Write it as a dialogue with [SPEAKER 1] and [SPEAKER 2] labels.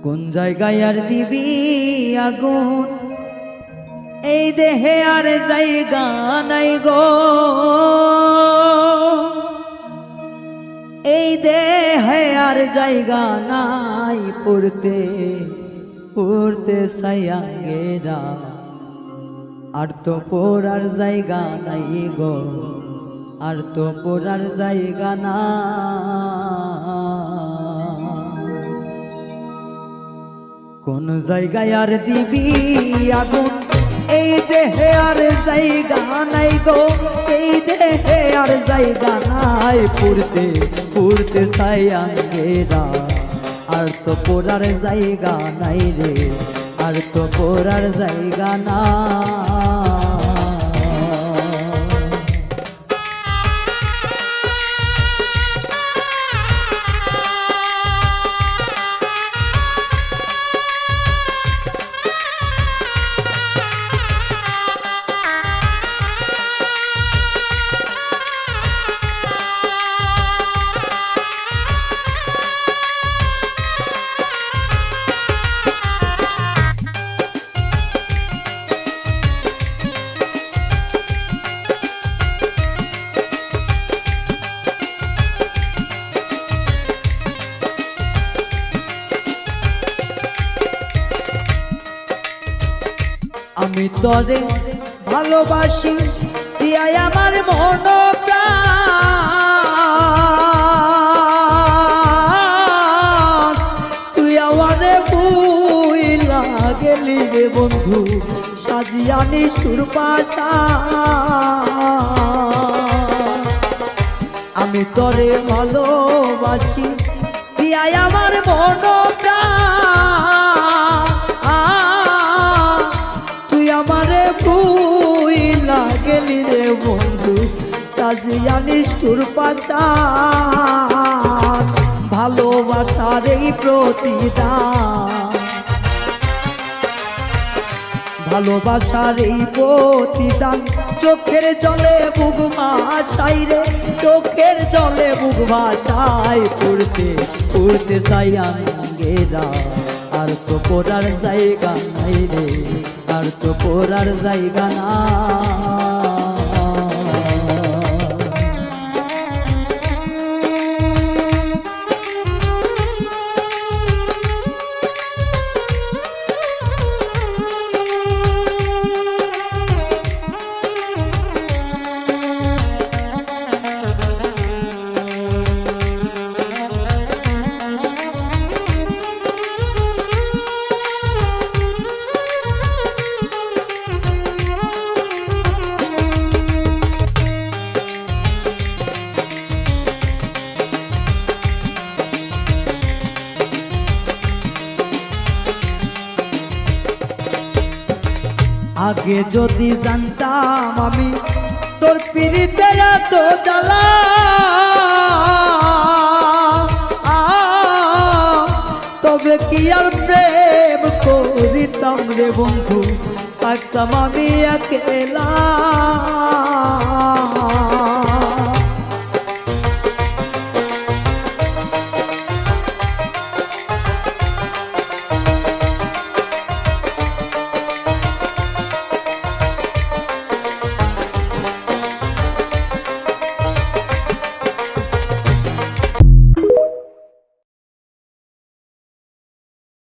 [SPEAKER 1] কোন জায়গায় আর দিবি আগুন, এই দেহে আর জায়গা নাই গো, এই দেহে আর জায়গা নাই পড়তে পড়তে সায়াঙ্গেরা, আর তো পড়ার জায়গা নাই গো, আর তো পড়ার জায়গা না। কোন জায়গায় আর দিবি আগুন, এই দেহে আর জায়গা নাই গো, এই দেহে আর জায়গা নাই পড়তে পড়তে সায়াঙ্গেরা, আর তো পড়ার জায়গা নাই রে, আর তো পড়ার জায়গা না। আমি তরে ভালোবাসি দিয়াই আমার মন প্রাণ, তুই আমারে ভুইলা গেলি রে বন্ধু, সাজিয়া নিষ্ঠুর পাশা। আমি তরে ভালোবাসি দিয়াই আমার মন প্রাণ, আমারে ভুইলা গেলি রে বন্ধু, সাজিয়া নিষ্ঠুর পাশান। ভালোবাসার এই প্রতিদান, ভালোবাসার এই প্রতিদান, চোখের জলে বুক ভাসাই রে, চোখের জলে বুক ভাসাই পড়তে পড়তে সায়াঙ্গেরা, আর তো পড়ার জায়গা নাই রে, আর তো পড়ার জায়গা না। আগে যদি জানতাম আমি তোর পিরিতের এত জ্বালা, তবে কি আর প্রেম করিতাম রে বন্ধু, থাকতাম আমি একলা।